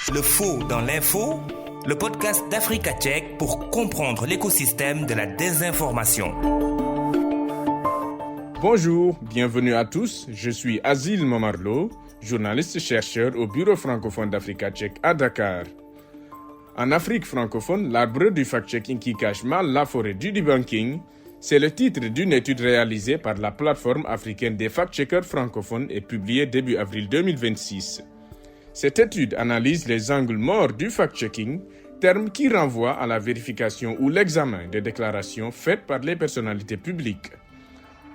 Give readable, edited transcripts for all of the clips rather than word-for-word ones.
Le faux dans l'info, le podcast d'Africa Tchèque pour comprendre l'écosystème de la désinformation. Bonjour, bienvenue à tous, je suis Azil Mamarlo, journaliste-chercheur au Bureau francophone d'Africa Tchèque à Dakar. En Afrique francophone, l'arbre du fact-checking qui cache mal la forêt du debunking, c'est le titre d'une étude réalisée par la plateforme africaine des fact-checkers francophones et publiée début avril 2026. Cette étude analyse les angles morts du fact-checking, terme qui renvoie à la vérification ou l'examen des déclarations faites par les personnalités publiques.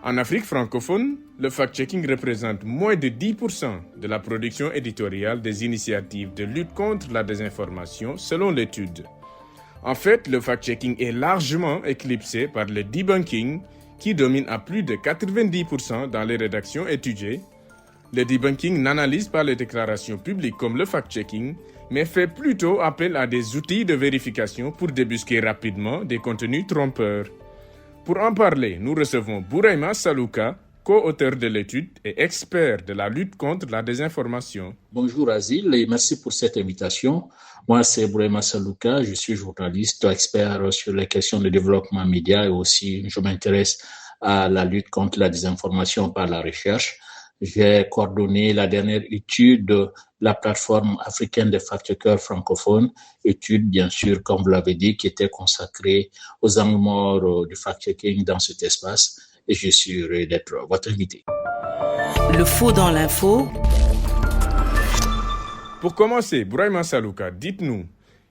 En Afrique francophone, le fact-checking représente moins de 10% de la production éditoriale des initiatives de lutte contre la désinformation selon l'étude. En fait, le fact-checking est largement éclipsé par le debunking qui domine à plus de 90% dans les rédactions étudiées. Le debunking n'analyse pas les déclarations publiques comme le fact-checking, mais fait plutôt appel à des outils de vérification pour débusquer rapidement des contenus trompeurs. Pour en parler, nous recevons Bouraima Salouka, co-auteur de l'étude et expert de la lutte contre la désinformation. Bonjour Azil et merci pour cette invitation. Moi, c'est Bouraima Salouka, je suis journaliste, expert sur les questions de développement média et aussi je m'intéresse à la lutte contre la désinformation par la recherche. J'ai coordonné la dernière étude de la plateforme africaine des fact-checkers francophones, étude bien sûr, comme vous l'avez dit, qui était consacrée aux angles morts du fact-checking dans cet espace et je suis heureux d'être votre invité. Le faux dans l'info. Pour commencer, Bouraima Salouka, dites-nous,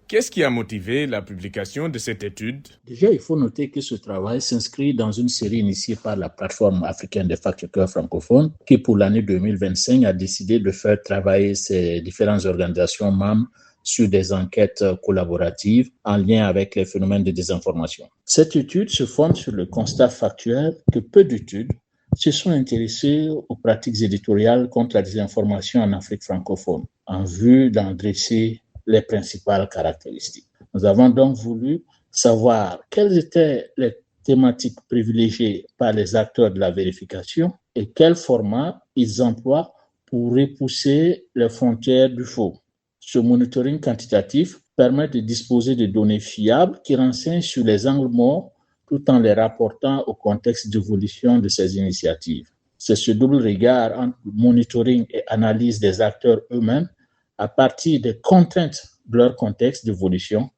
qu'est-ce qui a motivé la publication de cette étude? Déjà, il faut noter que ce travail s'inscrit dans une série initiée par la plateforme africaine des fact-checkers francophones qui, pour l'année 2025, a décidé de faire travailler ces différentes organisations membres sur des enquêtes collaboratives en lien avec les phénomènes de désinformation. Cette étude se fonde sur le constat factuel que peu d'études se sont intéressées aux pratiques éditoriales contre la désinformation en Afrique francophone, en vue d'en dresser les principales caractéristiques. Nous avons donc voulu savoir quelles étaient les thématiques privilégiées par les acteurs de la vérification et quel format ils emploient pour repousser les frontières du faux. Ce monitoring quantitatif permet de disposer de données fiables qui renseignent sur les angles morts tout en les rapportant au contexte d'évolution de ces initiatives. C'est ce double regard entre monitoring et analyse des acteurs eux-mêmes à partir des contraintes de leur contexte d'évolution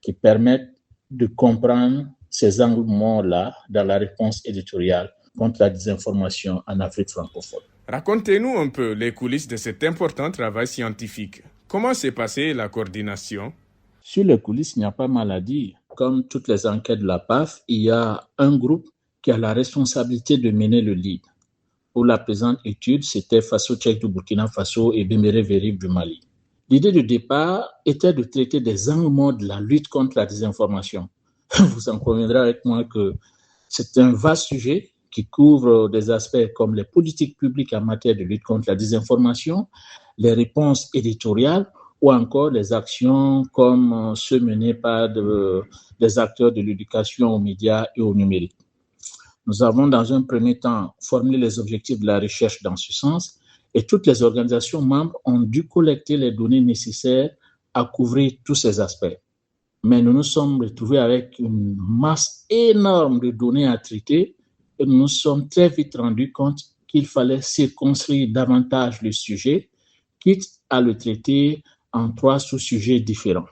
qui permettent de comprendre ces angles morts-là dans la réponse éditoriale contre la désinformation en Afrique francophone. Racontez-nous un peu les coulisses de cet important travail scientifique. Comment s'est passée la coordination? Sur les coulisses, il n'y a pas mal à dire. Comme toutes les enquêtes de la PAF, il y a un groupe qui a la responsabilité de mener le lead. Pour la présente étude, c'était Faso Tchèque du Burkina Faso et Béméré Vérif du Mali. L'idée de départ était de traiter des angles morts de la lutte contre la désinformation. Vous en conviendrez avec moi que c'est un vaste sujet qui couvre des aspects comme les politiques publiques en matière de lutte contre la désinformation, les réponses éditoriales ou encore les actions comme ceux menés par des acteurs de l'éducation aux médias et au numérique. Nous avons dans un premier temps formulé les objectifs de la recherche dans ce sens et toutes les organisations membres ont dû collecter les données nécessaires à couvrir tous ces aspects. Mais nous nous sommes retrouvés avec une masse énorme de données à traiter et nous nous sommes très vite rendus compte qu'il fallait circonscrire davantage le sujet, quitte à le traiter en 3 sous-sujets différents.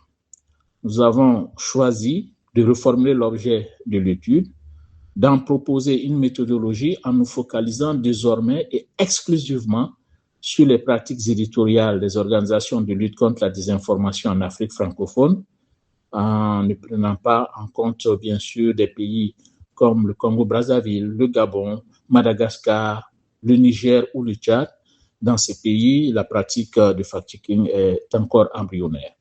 Nous avons choisi de reformuler l'objet de l'étude, d'en proposer une méthodologie en nous focalisant désormais et exclusivement sur les pratiques éditoriales des organisations de lutte contre la désinformation en Afrique francophone, en ne prenant pas en compte, bien sûr, des pays comme le Congo-Brazzaville, le Gabon, Madagascar, le Niger ou le Tchad. Dans ces pays, la pratique de fact-checking est encore embryonnaire.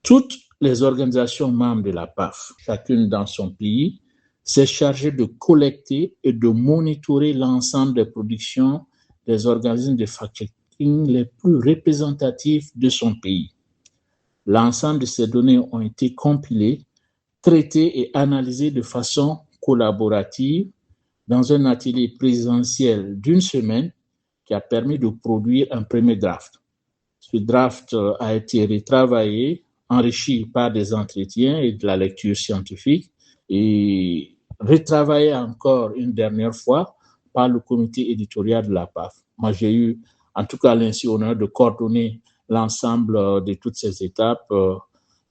Toutes les organisations membres de la PAF, chacune dans son pays, s'est chargée de collecter et de monitorer l'ensemble des productions des organismes de fact-checking les plus représentatifs de son pays. L'ensemble de ces données ont été compilées, traitées et analysées de façon collaborative dans un atelier présentiel d'1 semaine qui a permis de produire un premier draft. Ce draft a été retravaillé, enrichi par des entretiens et de la lecture scientifique et retravaillé encore une dernière fois par le comité éditorial de la PAF. Moi, j'ai eu en tout cas l'insi honneur de coordonner l'ensemble de toutes ces étapes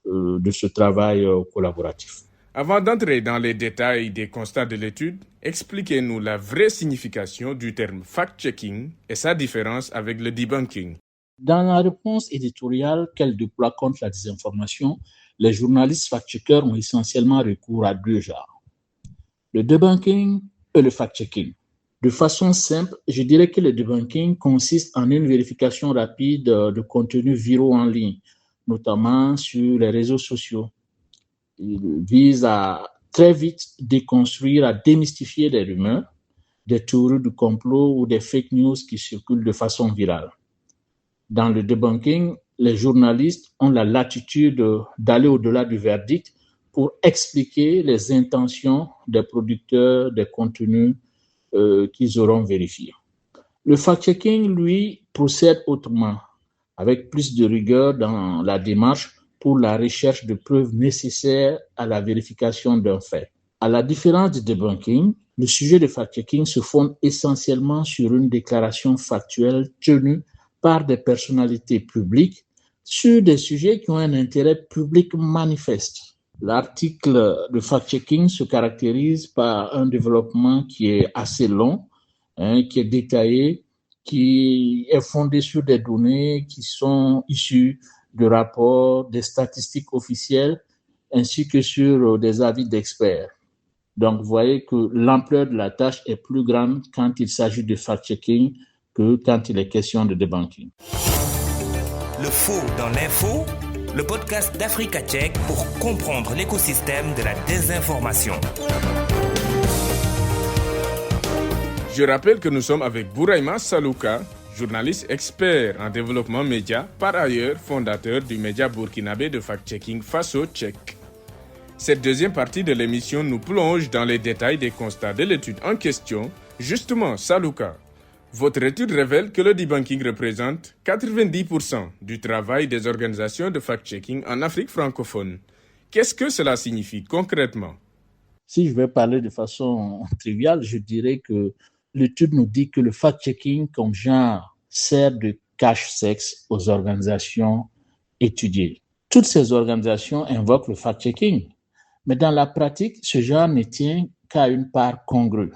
de ce travail collaboratif. Avant d'entrer dans les détails des constats de l'étude, expliquez-nous la vraie signification du terme fact-checking et sa différence avec le debunking. Dans la réponse éditoriale qu'elle déploie contre la désinformation, les journalistes fact-checkers ont essentiellement recours à deux genres, le debunking et le fact-checking. De façon simple, je dirais que le debunking consiste en une vérification rapide de contenus viraux en ligne, notamment sur les réseaux sociaux. Il vise à très vite déconstruire, à démystifier des rumeurs, des théories du complot ou des fake news qui circulent de façon virale. Dans le debunking, les journalistes ont la latitude d'aller au-delà du verdict pour expliquer les intentions des producteurs des contenus qu'ils auront vérifiés. Le fact-checking, lui, procède autrement, avec plus de rigueur dans la démarche pour la recherche de preuves nécessaires à la vérification d'un fait. À la différence du debunking, le sujet de fact-checking se fonde essentiellement sur une déclaration factuelle tenue par des personnalités publiques sur des sujets qui ont un intérêt public manifeste. L'article de fact-checking se caractérise par un développement qui est assez long, qui est détaillé, qui est fondé sur des données qui sont issues de rapports, des statistiques officielles, ainsi que sur des avis d'experts. Donc, vous voyez que l'ampleur de la tâche est plus grande quand il s'agit de fact-checking que quand il est question de debunking. Le faux dans l'info, le podcast d'Africa Tchèque pour comprendre l'écosystème de la désinformation. Je rappelle que nous sommes avec Bouraïma Salouka, journaliste expert en développement média, par ailleurs fondateur du média burkinabé de fact-checking Faso Tchèque. Cette deuxième partie de l'émission nous plonge dans les détails des constats de l'étude en question. Justement, Salouka, votre étude révèle que le debunking représente 90% du travail des organisations de fact-checking en Afrique francophone. Qu'est-ce que cela signifie concrètement? Si je vais parler de façon triviale, je dirais que l'étude nous dit que le fact-checking comme genre sert de cache-sexe aux organisations étudiées. Toutes ces organisations invoquent le fact-checking, mais dans la pratique, ce genre ne tient qu'à une part congrue.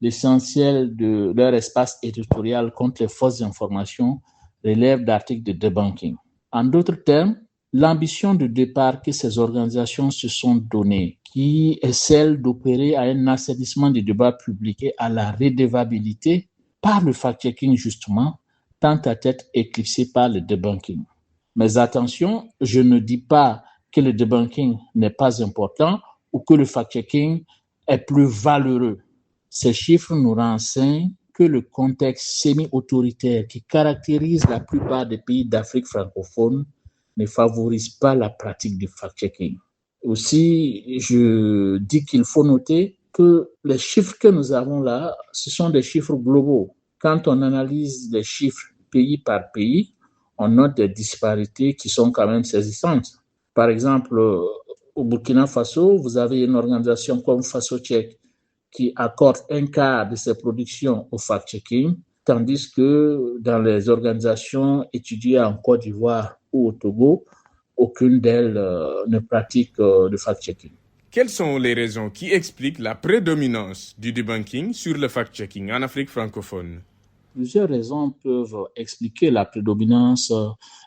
L'essentiel de leur espace éditorial contre les fausses informations relève d'articles de debunking. En d'autres termes, l'ambition de départ que ces organisations se sont donnée, qui est celle d'opérer à un assainissement du débat public et à la redevabilité par le fact-checking justement, tend à être éclipsée par le debunking. Mais attention, je ne dis pas que le debunking n'est pas important ou que le fact-checking est plus valeureux. Ces chiffres nous renseignent que le contexte semi-autoritaire qui caractérise la plupart des pays d'Afrique francophone ne favorise pas la pratique du fact-checking. Aussi, je dis qu'il faut noter que les chiffres que nous avons là, ce sont des chiffres globaux. Quand on analyse les chiffres pays par pays, on note des disparités qui sont quand même saisissantes. Par exemple, au Burkina Faso, vous avez une organisation comme Faso Tchèque qui accorde un quart de ses productions au fact-checking, tandis que dans les organisations étudiées en Côte d'Ivoire ou au Togo, aucune d'elles ne pratique le fact-checking. Quelles sont les raisons qui expliquent la prédominance du debunking sur le fact-checking en Afrique francophone? Plusieurs raisons peuvent expliquer la prédominance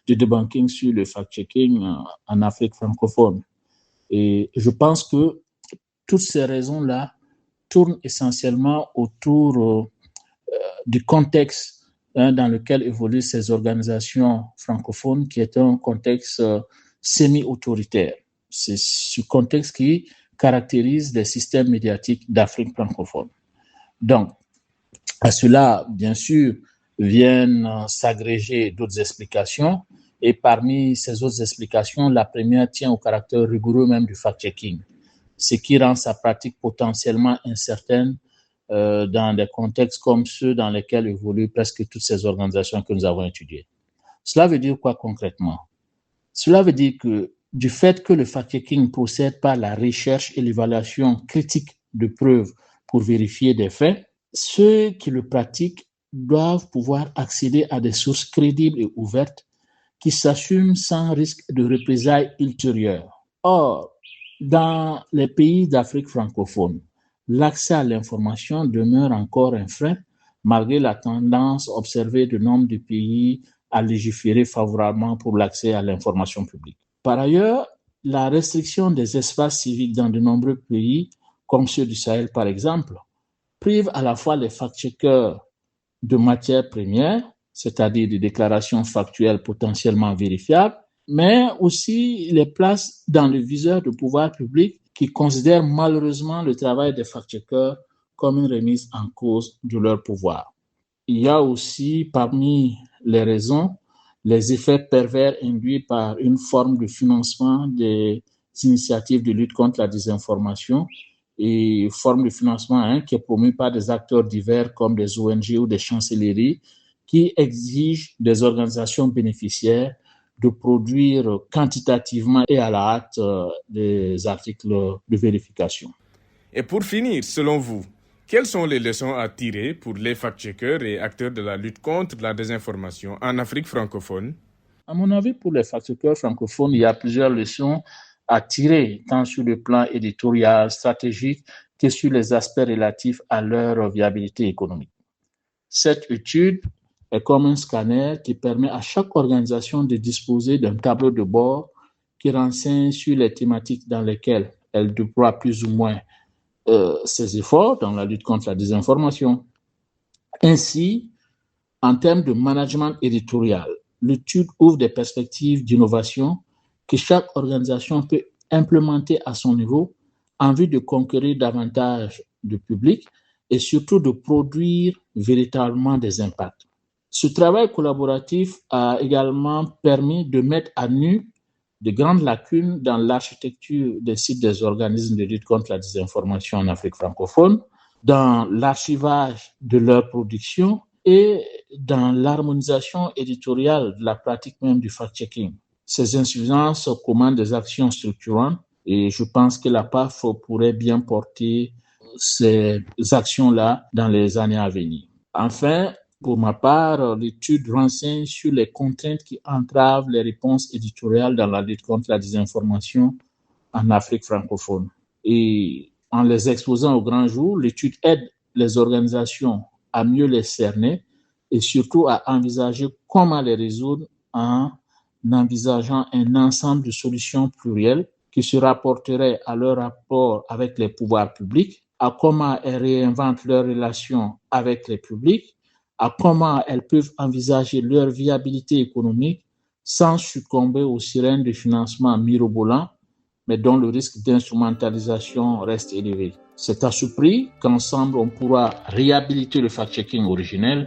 du debunking sur le fact-checking en Afrique francophone. Et je pense que toutes ces raisons-là tournent essentiellement autour du contexte dans lequel évoluent ces organisations francophones, qui est un contexte semi-autoritaire. C'est ce contexte qui caractérise les systèmes médiatiques d'Afrique francophone. Donc, à cela, bien sûr, viennent s'agréger d'autres explications. Et parmi ces autres explications, la première tient au caractère rigoureux même du fact-checking, ce qui rend sa pratique potentiellement incertaine dans des contextes comme ceux dans lesquels évoluent presque toutes ces organisations que nous avons étudiées. Cela veut dire quoi concrètement? Cela veut dire que du fait que le fact-checking procède par la recherche et l'évaluation critique de preuves pour vérifier des faits, ceux qui le pratiquent doivent pouvoir accéder à des sources crédibles et ouvertes qui s'assument sans risque de représailles ultérieures. Or, dans les pays d'Afrique francophone, l'accès à l'information demeure encore un frein malgré la tendance observée de nombre de pays à légiférer favorablement pour l'accès à l'information publique. Par ailleurs, la restriction des espaces civiques dans de nombreux pays, comme ceux du Sahel par exemple, prive à la fois les fact-checkers de matières premières, c'est-à-dire des déclarations factuelles potentiellement vérifiables, mais aussi les place dans le viseur de pouvoir public qui considèrent malheureusement le travail des fact-checkers comme une remise en cause de leur pouvoir. Il y a aussi parmi les raisons les effets pervers induits par une forme de financement des initiatives de lutte contre la désinformation et forme de financement qui est promue par des acteurs divers comme des ONG ou des chancelleries qui exigent des organisations bénéficiaires de produire quantitativement et à la hâte des articles de vérification. Et pour finir, selon vous, quelles sont les leçons à tirer pour les fact-checkers et acteurs de la lutte contre la désinformation en Afrique francophone? À mon avis, pour les fact-checkers francophones, il y a plusieurs leçons à tirer, tant sur le plan éditorial, stratégique, que sur les aspects relatifs à leur viabilité économique. Cette étude est comme un scanner qui permet à chaque organisation de disposer d'un tableau de bord qui renseigne sur les thématiques dans lesquelles elle déploie plus ou moins ses efforts dans la lutte contre la désinformation. Ainsi, en termes de management éditorial, l'étude ouvre des perspectives d'innovation que chaque organisation peut implémenter à son niveau en vue de conquérir davantage de public et surtout de produire véritablement des impacts. Ce travail collaboratif a également permis de mettre à nu de grandes lacunes dans l'architecture des sites des organismes de lutte contre la désinformation en Afrique francophone, dans l'archivage de leur production et dans l'harmonisation éditoriale de la pratique même du fact-checking. Ces insuffisances commandent des actions structurantes et je pense que la PAF pourrait bien porter ces actions-là dans les années à venir. Enfin, pour ma part, l'étude renseigne sur les contraintes qui entravent les réponses éditoriales dans la lutte contre la désinformation en Afrique francophone. Et en les exposant au grand jour, l'étude aide les organisations à mieux les cerner et surtout à envisager comment les résoudre en envisageant un ensemble de solutions plurielles qui se rapporteraient à leur rapport avec les pouvoirs publics, à comment elles réinventent leurs relations avec les publics, à comment elles peuvent envisager leur viabilité économique sans succomber aux sirènes de financement mirobolants, mais dont le risque d'instrumentalisation reste élevé. C'est à ce prix qu'ensemble on pourra réhabiliter le fact-checking originel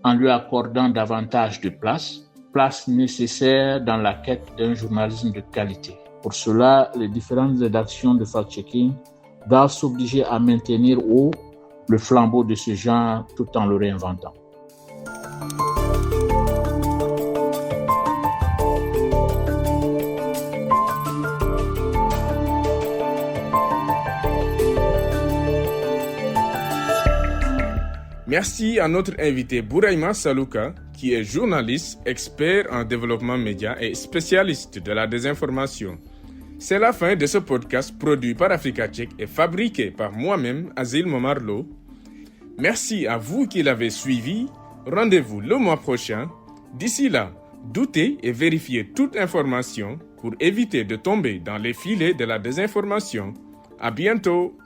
en lui accordant davantage de place nécessaire dans la quête d'un journalisme de qualité. Pour cela, les différentes rédactions de fact-checking doivent s'obliger à maintenir haut le flambeau de ce genre tout en le réinventant. Merci à notre invité Bouraïma Salouka, qui est journaliste, expert en développement média et spécialiste de la désinformation. C'est la fin de ce podcast produit par Africa Check et fabriqué par moi-même, Azil Momarlo. Merci à vous qui l'avez suivi. Rendez-vous le mois prochain. D'ici là, doutez et vérifiez toute information pour éviter de tomber dans les filets de la désinformation. À bientôt!